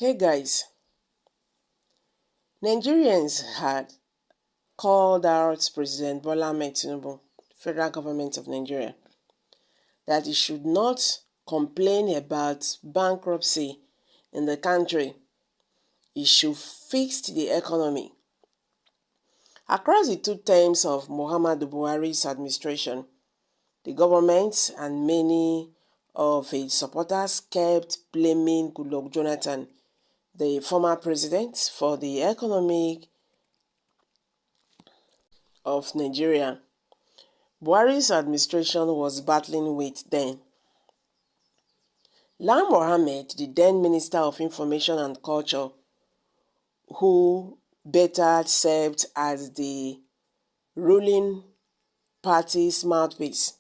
Hey guys, Nigerians had called out President Bola Ahmed Tinubu, federal government of Nigeria, that he should not complain about bankruptcy in the country. He should fix the economy. Across the two terms of Muhammadu Buhari's administration, the government and many of its supporters kept blaming Goodluck Jonathan, the former president, for the economic of Nigeria Buhari's administration was battling with then. Lai Mohammed, the then Minister of Information and Culture, who better served as the ruling party's mouthpiece,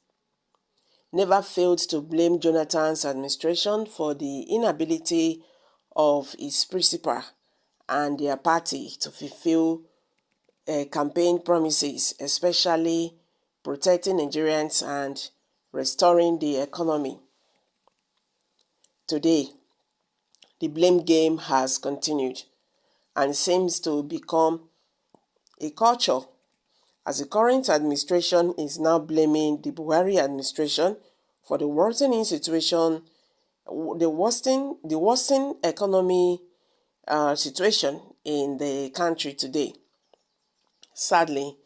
never failed to blame Jonathan's administration for the inability of his principal and their party to fulfill campaign promises, especially protecting Nigerians and restoring the economy. Today, the blame game has continued and seems to become a culture, as the current administration is now blaming the Buhari administration for the worsening situation, the worsening economy situation in the country today. Sadly,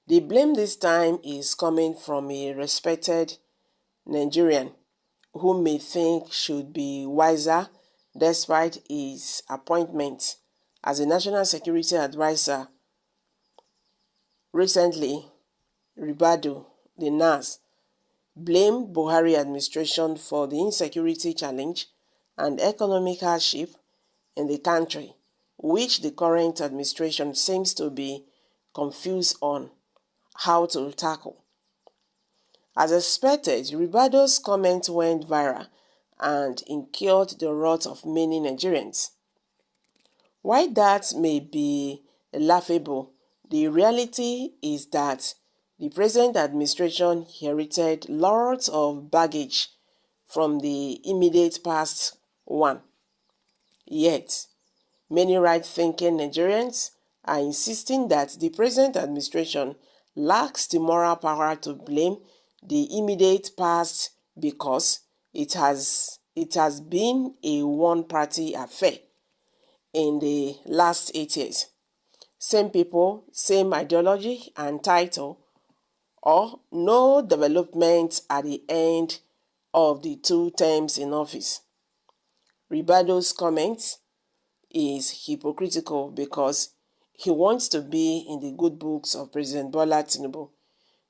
the blame this time is coming from a respected Nigerian who may think should be wiser despite his appointment as a national security advisor. Recently, Ribadu, the NAS, blamed Buhari administration for the insecurity challenge and economic hardship in the country, which the current administration seems to be confused on how to tackle. As expected, Ribado's comment went viral and incurred the wrath of many Nigerians. While that may be laughable, the reality is that the present administration inherited lots of baggage from the immediate past one. Yet, many right-thinking Nigerians are insisting that the present administration lacks the moral power to blame the immediate past because it has been a one-party affair in the last 8 years. Same people, same ideology and title, or no development at the end of the 2 terms in office. Ribado's comment is hypocritical because he wants to be in the good books of President Bola Tinubu.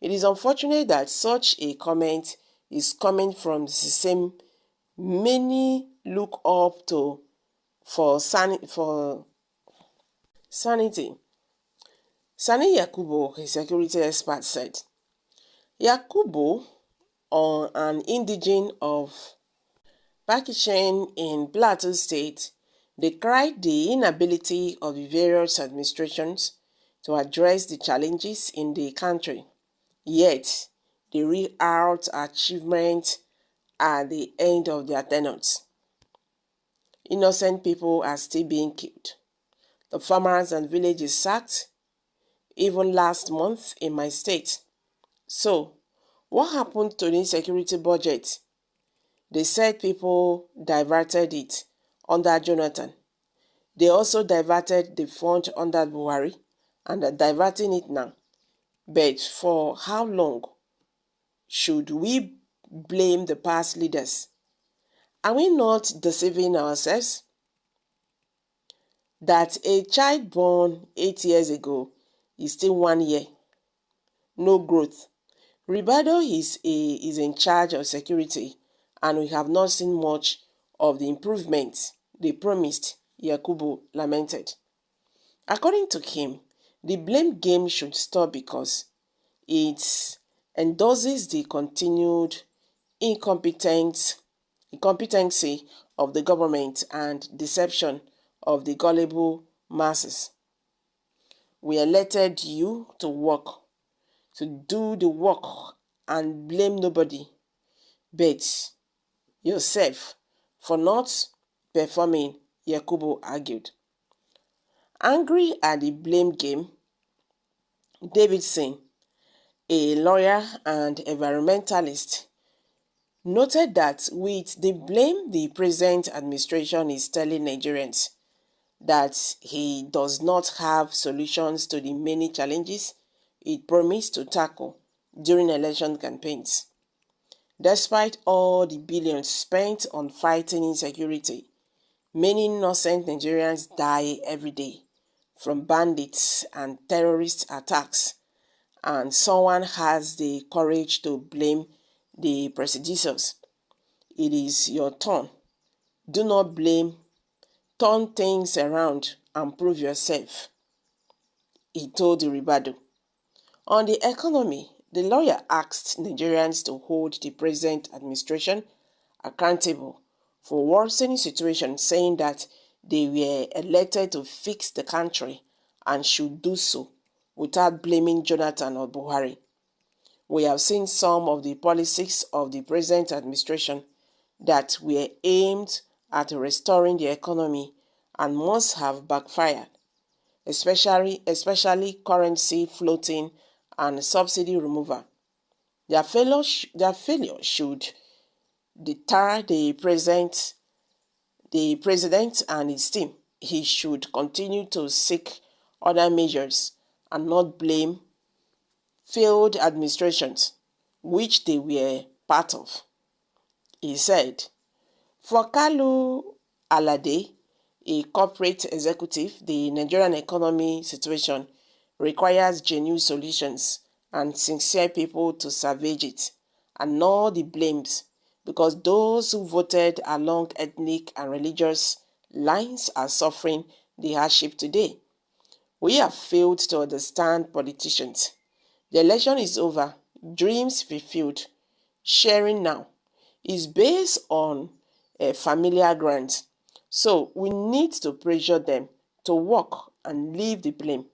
It is unfortunate that such a comment is coming from the same many look up to for sanity. Sani Yakubu, a security expert, said, Yakubu, an indigene of Pakistan in Plateau State, decried the inability of the various administrations to address the challenges in the country. Yet, they read out achievements at the end of their tenures. Innocent people are still being killed. The farmers and villages sacked, even last month in my state. So, what happened to the insecurity budget? They said people diverted it under Jonathan. They also diverted the fund under Buhari and are diverting it now. But for how long should we blame the past leaders? Are we not deceiving ourselves? That a child born 8 years ago is still 1 year. No growth. Ribado is in charge of security and we have not seen much of the improvements they promised, Yakubu lamented. According to him, the blame game should stop because it endorses the continued incompetency of the government and deception of the gullible masses. We elected you to work, to do the work and blame nobody but yourself for not performing Yakubu argued. Angry at the blame game, Davidson, a lawyer and environmentalist, noted that with the blame, the present administration is telling Nigerians that he does not have solutions to the many challenges it promised to tackle during election campaigns. Despite all the billions spent on fighting insecurity, many innocent Nigerians die every day from bandits and terrorist attacks, and someone has the courage to blame the predecessors. It is your turn. Do not blame. Turn things around and prove yourself, he told the Ribado. On the economy, the lawyer asked Nigerians to hold the present administration accountable for worsening situation, saying that they were elected to fix the country and should do so without blaming Jonathan or Buhari. We have seen some of the policies of the present administration that were aimed at restoring the economy and must have backfired, especially currency floating and subsidy removal. Their failure should deter the president and his team. He should continue to seek other measures and not blame failed administrations, which they were part of. He said, for Kalu Alade, a corporate executive, the Nigerian economy situation requires genuine solutions and sincere people to salvage it, and not the blames, because those who voted along ethnic and religious lines are suffering the hardship today. We have failed to understand politicians. The election is over, dreams fulfilled. Sharing now is based on a familiar ground. So we need to pressure them to work and leave the blame.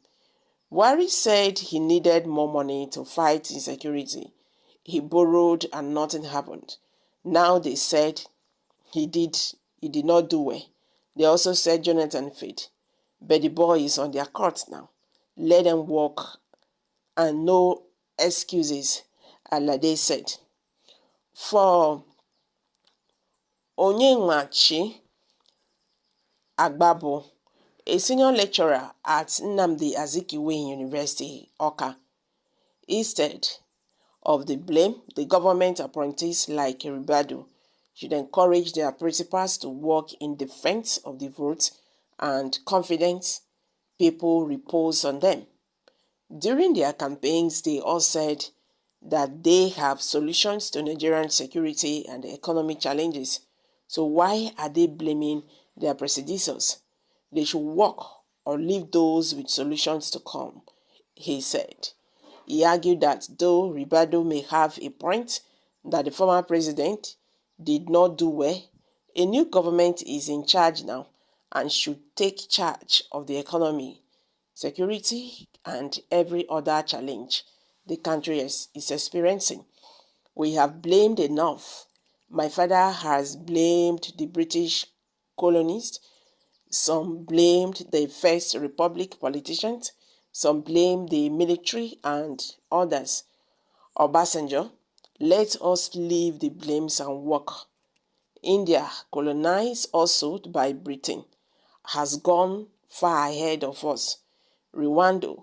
Wari said he needed more money to fight insecurity. He borrowed and nothing happened. Now they said he did not do well. They also said Jonathan failed. But the boy is on their court now. Let them work and no excuses, Alade said. For Onyenwachi Agbabo, a senior lecturer at Nnamdi Azikiwe University, Awka, instead of the blame, the government appointees like Ribado should encourage their principals to work in defense of the vote and confidence people repose on them. During their campaigns, they all said that they have solutions to Nigerian security and economic challenges. So why are they blaming their predecessors? They should work or leave those with solutions to come, he said. He argued that though Ribado may have a point that the former president did not do well, a new government is in charge now and should take charge of the economy, security, and every other challenge the country is experiencing. We have blamed enough. My father has blamed the British colonists. Some blamed the First Republic politicians. Some blamed the military and others. Obasanjo, let us leave the blames and work. India, colonized also by Britain, has gone far ahead of us. Rwanda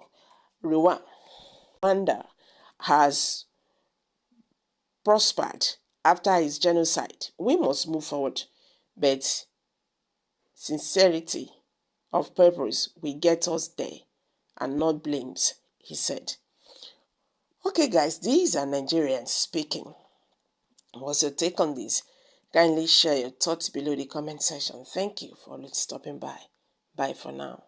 has prospered after his genocide. We must move forward, but sincerity of purpose will get us there and not blames, he said. Okay, guys, these are Nigerians speaking. What's your take on this? Kindly share your thoughts below the comment section. Thank you for stopping by. Bye for now.